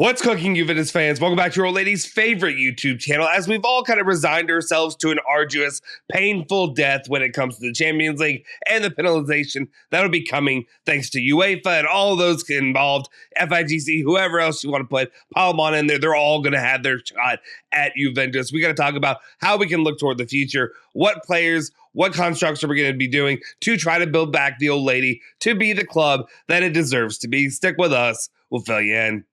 What's cooking, Juventus fans? Welcome back to your old lady's favorite YouTube channel, as we've all kind of resigned ourselves to an arduous, painful death when it comes to the Champions League and the penalization that'll be coming thanks to UEFA and all those involved, FIGC, whoever else you want to put, pile them on in there. They're all going to have their shot at Juventus. We got to talk about how we can look toward the future, what players, what constructs are we going to be doing to try to build back the old lady to be the club that it deserves to be. Stick with us. We'll fill you in.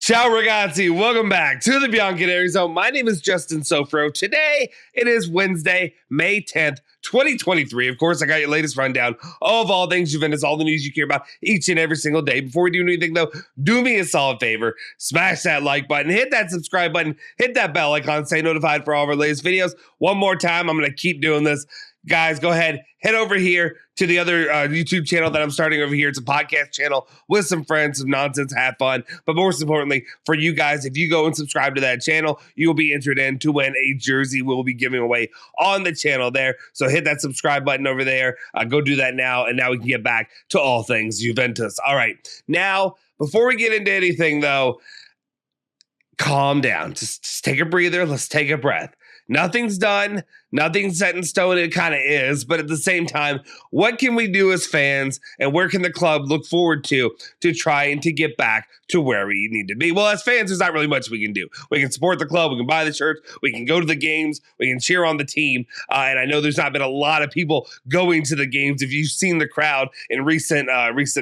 Ciao ragazzi, welcome back to the Bianconeri Zone. My name is Justin Sofro. Today, it is Wednesday, May 10th, 2023. Of course, I got your latest rundown of all things Juventus, all the news you care about each and every single day. Before we do anything though, do me a solid favor, smash that like button, hit that subscribe button, hit that bell icon, stay notified for all of our latest videos. One more time, I'm going to keep doing this. Guys, go ahead, head over here to the other YouTube channel that I'm starting over here. It's a podcast channel with some friends, some nonsense, have fun. But most importantly, for you guys, if you go and subscribe to that channel, you will be entered in to win a jersey we'll be giving away on the channel there. So hit that subscribe button over there. Go do that now, and now we can get back to all things Juventus. All right, now, before we get into anything, though, calm down. Just take a breather. Let's take a breath. Nothing's done. Nothing's set in stone. It kind of is. But at the same time, what can we do as fans, and where can the club look forward to trying to get back to where we need to be? Well, as fans, there's not really much we can do. We can support the club. We can buy the shirts. We can go to the games. We can cheer on the team. And I know there's not been a lot of people going to the games if you've seen the crowd in recent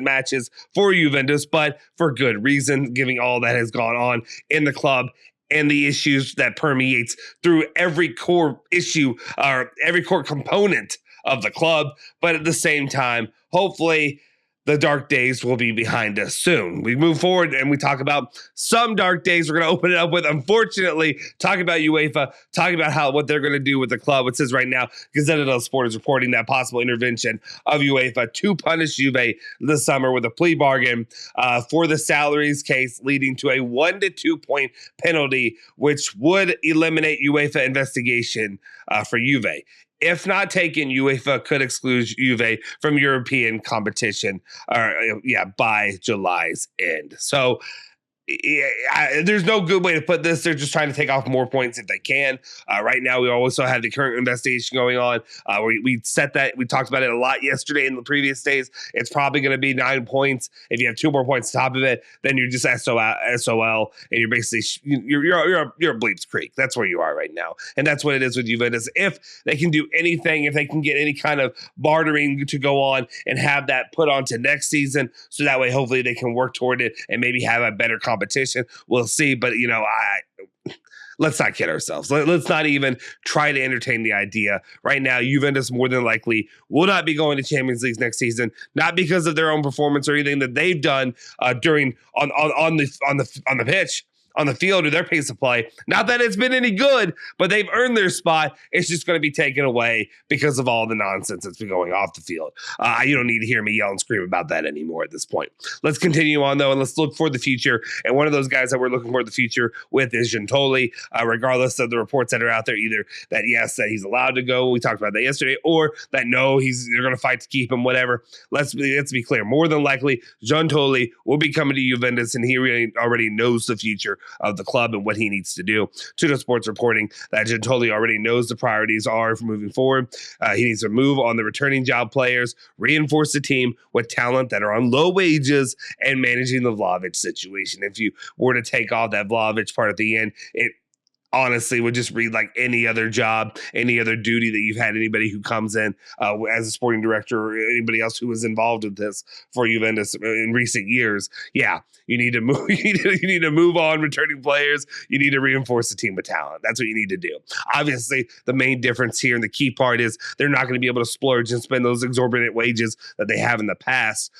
matches for Juventus, but for good reason, given all that has gone on in the club and the issues that permeates through every core issue or every core component of the club. But at the same time, hopefully the dark days will be behind us soon. We move forward and we talk about some dark days. We're going to open it up with, unfortunately, talking about UEFA, talking about what they're going to do with the club. It says right now, Gazzetta dello Sport is reporting that possible intervention of UEFA to punish Juve this summer with a plea bargain for the salaries case, leading to a 1 to 2 point penalty, which would eliminate UEFA investigation for Juve. If not taken, UEFA could exclude Juve from European competition by July's end. So there's no good way to put this. They're just trying to take off more points if they can. Right now, we also have the current investigation going on. We talked about it a lot yesterday in the previous days. It's probably going to be 9 points. If you have 2 more points on top of it, then you're just SOL, and you're basically you're a bleeps creek. That's where you are right now, and that's what it is with Juventus. If they can do anything, if they can get any kind of bartering to go on and have that put on to next season, so that way hopefully they can work toward it and maybe have a better competition. We'll see, but let's not kid ourselves. Let's not even try to entertain the idea. Right now, Juventus more than likely will not be going to Champions League next season, not because of their own performance or anything that they've done on the pitch, on the field, or their pace of play. Not that it's been any good, but they've earned their spot. It's just going to be taken away because of all the nonsense that's been going off the field. You don't need to hear me yell and scream about that anymore at this point. Let's continue on, though, and let's look for the future. And one of those guys that we're looking for the future with is Giuntoli, regardless of the reports that are out there, either that, yes, that he's allowed to go. We talked about that yesterday, or that, no, they're going to fight to keep him, whatever. Let's be clear. More than likely, Giuntoli will be coming to Juventus, and he really already knows the future of the club and what he needs to do. Tutto Sports reporting that Giuntoli already knows the priorities are for moving forward. He needs to move on the returning job players, reinforce the team with talent that are on low wages, and managing the Vlahovic situation. If you were to take off that Vlahovic part at the end, it honestly would just read like any other job, any other duty that you've had anybody who comes in as a sporting director or anybody else who was involved with this for Juventus in recent years. Yeah, you need to move. You need to move on returning players. You need to reinforce the team with talent. That's what you need to do. Obviously, the main difference here and the key part is they're not going to be able to splurge and spend those exorbitant wages that they have in the past,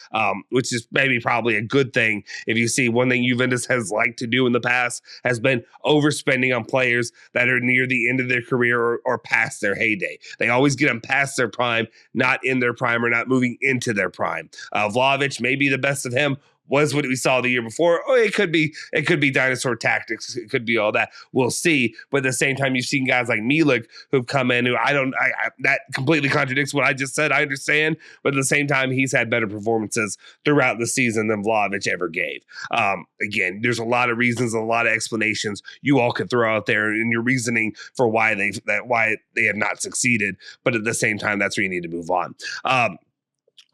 which is maybe probably a good thing. If you see, one thing Juventus has liked to do in the past has been overspending on players that are near the end of their career or past their heyday. They always get them past their prime, not in their prime or not moving into their prime. Vlahovic may be the best of him was what we saw the year before. Oh, it could be dinosaur tactics. It could be all that. We'll see. But at the same time, you've seen guys like Milik who've come in who that completely contradicts what I just said. I understand. But at the same time, he's had better performances throughout the season than Vlahovic ever gave. Again, there's a lot of reasons, a lot of explanations you all could throw out there in your reasoning for why they have not succeeded. But at the same time, that's where you need to move on.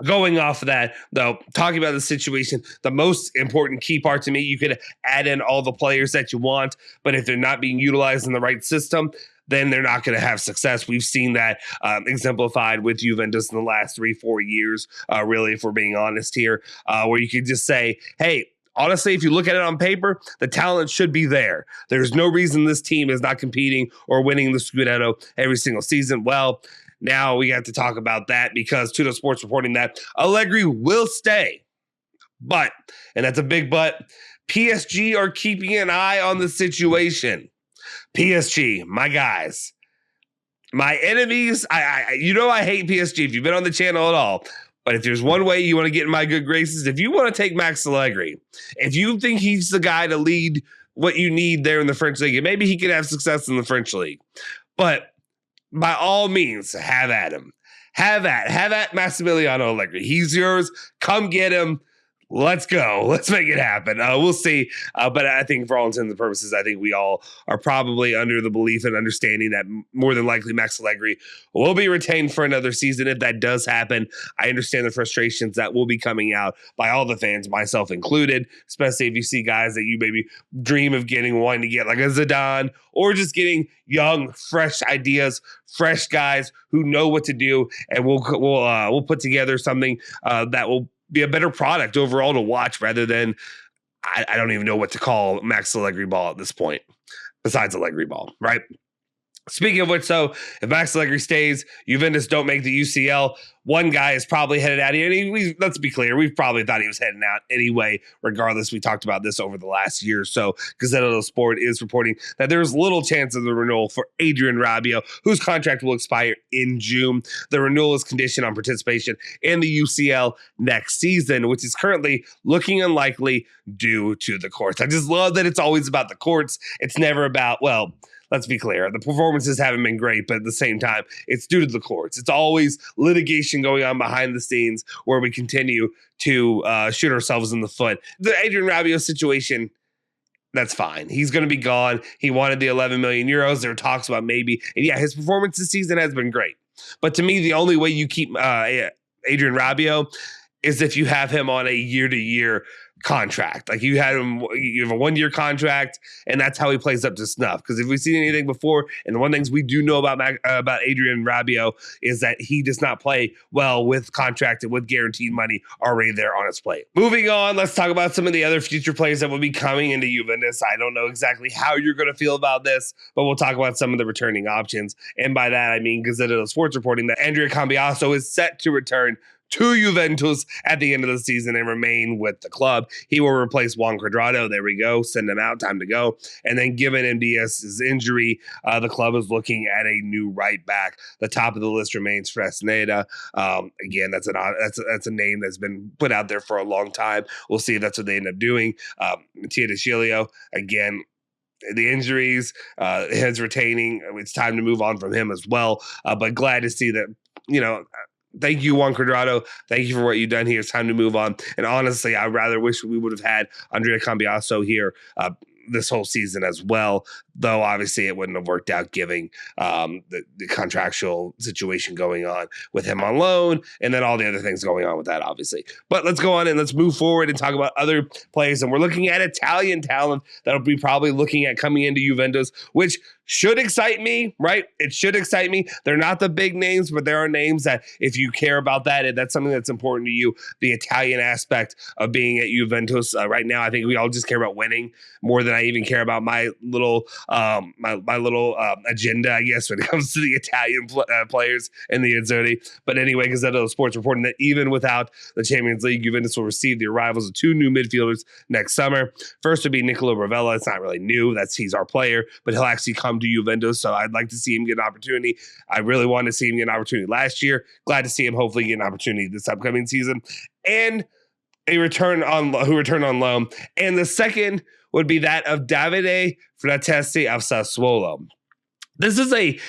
Going off of that, though, talking about the situation, the most important key part to me, you could add in all the players that you want, but if they're not being utilized in the right system, then they're not going to have success. We've seen that exemplified with Juventus in the last 3-4 years, really, if we're being honest here, where you could just say, hey, honestly, if you look at it on paper, the talent should be there. There's no reason this team is not competing or winning the Scudetto every single season. Well, now we have to talk about that because Tutto Sports reporting that Allegri will stay. But, and that's a big but, PSG are keeping an eye on the situation. PSG, my guys, my enemies, I hate PSG if you've been on the channel at all. But if there's one way you want to get in my good graces, if you want to take Max Allegri, if you think he's the guy to lead what you need there in the French league, and maybe he could have success in the French league, but by all means, have at him. Have at Massimiliano Allegri. He's yours. Come get him. Let's go. Let's make it happen. We'll see. But I think for all intents and purposes, I think we all are probably under the belief and understanding that more than likely Max Allegri will be retained for another season. If that does happen, I understand the frustrations that will be coming out by all the fans, myself included, especially if you see guys that you maybe dream of wanting to get like a Zidane, or just getting young, fresh ideas, fresh guys who know what to do, and we'll put together something that will be a better product overall to watch rather than, I don't even know what to call Max Allegri ball at this point, besides Allegri ball, right? Speaking of which, so if Max Allegri stays, Juventus don't make the UCL, one guy is probably headed out here. And let's be clear, we probably thought he was heading out anyway, regardless. We talked about this over the last year or so. Gazzetta dello Sport is reporting that there's little chance of the renewal for Adrian Rabio, whose contract will expire in June. The renewal is conditioned on participation in the UCL next season, which is currently looking unlikely due to the courts. I just love that it's always about the courts. It's never about, well, let's be clear, the performances haven't been great, but at the same time, it's due to the courts. It's always litigation going on behind the scenes where we continue to shoot ourselves in the foot. The Adrian Rabio situation, that's fine. He's going to be gone. He wanted the 11 million euros. There are talks about maybe. And yeah, his performance this season has been great. But to me, the only way you keep Adrian Rabio is if you have him on a year-to-year contract. Like you have a 1-year contract, and that's how he plays up to snuff. Because if we've seen anything before, and the one things we do know about Adrian Rabio is that he does not play well with contracted, with guaranteed money already there on his plate. Moving on, let's talk about some of the other future players that will be coming into Juventus. I don't know exactly how you're going to feel about this, but we'll talk about some of the returning options. And by that, I mean Gazzetta dello Sport's reporting that Andrea Cavani is set to return to Juventus at the end of the season and remain with the club. He will replace Juan Cuadrado. There we go. Send him out. Time to go. And then given MDS's injury, the club is looking at a new right back. The top of the list remains Fresneda. Again, that's a name that's been put out there for a long time. We'll see if that's what they end up doing. Mattia Viti, again, the injuries, his retaining, it's time to move on from him as well. But glad to see that, thank you, Juan Cuadrado. Thank you for what you've done here. It's time to move on. And honestly, I rather wish we would have had Andrea Cavani here this whole season as well, though obviously it wouldn't have worked out given the contractual situation going on with him on loan and then all the other things going on with that, obviously. But let's go on and let's move forward and talk about other players. And we're looking at Italian talent that'll be probably looking at coming into Juventus, which should excite me, right? It should excite me. They're not the big names, but there are names that if you care about that, and that's something that's important to you, the Italian aspect of being at Juventus. Right now, I think we all just care about winning more than I even care about my little agenda, I guess, when it comes to the Italian players and the Azzurri. But anyway, Gazzetta dello Sport's reporting that even without the Champions League, Juventus will receive the arrivals of 2 new midfielders next summer. First would be Nicolo Ravella. It's not really new. He's our player, but he'll actually come to Juventus, so I'd like to see him get an opportunity. I really wanted to see him get an opportunity last year. Glad to see him hopefully get an opportunity this upcoming season. And who returned on loan, and the second would be that of Davide Fratesi of Sassuolo. This is a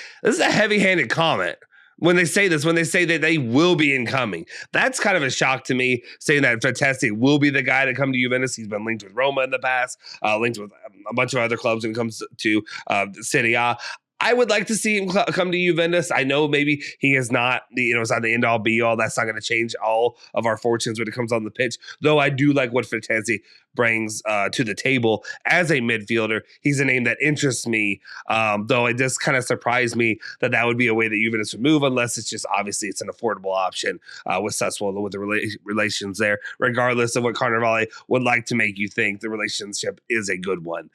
heavy-handed comment when they say this, when they say that they will be incoming. That's kind of a shock to me, saying that Fratesi will be the guy to come to Juventus. He's been linked with Roma in the past, linked with a bunch of other clubs when it comes to Serie A. I would like to see him come to Juventus. I know maybe he is not, it's not the end all be all. That's not going to change all of our fortunes when it comes on the pitch. Though I do like what Fratesi brings to the table as a midfielder. He's a name that interests me, though it does kind of surprise me that would be a way that Juventus would move, unless it's just obviously it's an affordable option with Sassuolo, with the relations there, regardless of what Carnevale would like to make you think the relationship is a good one.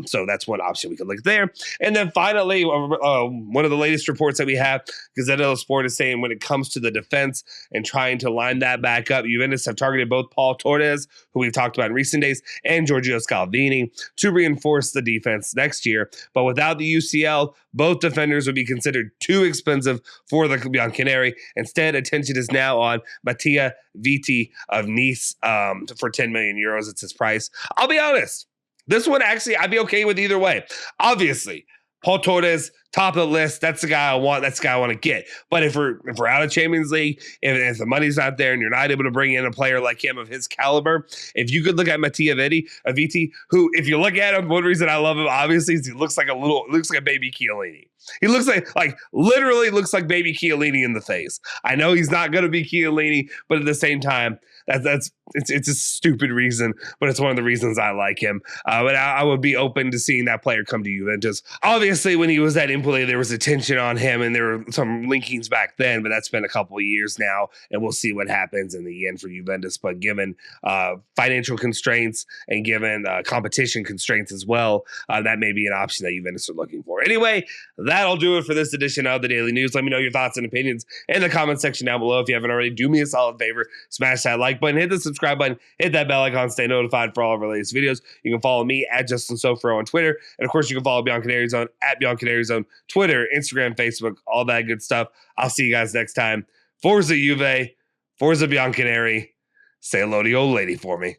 So that's one option we could look there. And then finally, one of the latest reports that we have, Gazzetta dello Sport is saying when it comes to the defense and trying to line that back up, Juventus have targeted both Pau Torres, who we've talked about in recent days, and Giorgio Scalvini to reinforce the defense next year. But without the UCL, both defenders would be considered too expensive for the Bianconeri. Instead, attention is now on Mattia Viti of Nice for 10 million euros. It's his price. I'll be honest. This one, actually, I'd be okay with either way. Obviously, Pau Torres, top of the list. That's the guy I want. That's the guy I want to get. But if we're out of Champions League, if the money's not there and you're not able to bring in a player like him of his caliber, if you could look at Mattia Viti, who, if you look at him, one reason I love him, obviously, is he looks like a baby Chiellini. He looks like literally looks like baby Chiellini in the face. I know he's not going to be Chiellini, but at the same time, it's a stupid reason, but it's one of the reasons I like him. But I would be open to seeing that player come to Juventus. Obviously, when he was at Empoli, there was attention on him, and there were some linkings back then, but that's been a couple of years now, and we'll see what happens in the end for Juventus. But given financial constraints and given competition constraints as well, that may be an option that Juventus are looking for. Anyway, that'll do it for this edition of the Daily News. Let me know your thoughts and opinions in the comment section down below. If you haven't already, do me a solid favor, smash that like button, hit the subscribe button, hit that bell icon, stay notified for all of our latest videos. You can follow me at Justin Sofro on Twitter, and of course you can follow Bianconeri Zone at Bianconeri Zone, Twitter, Instagram, Facebook, all that good stuff. I'll see you guys next time. Forza Juve, Forza Bianconeri. Say hello to the old lady for me.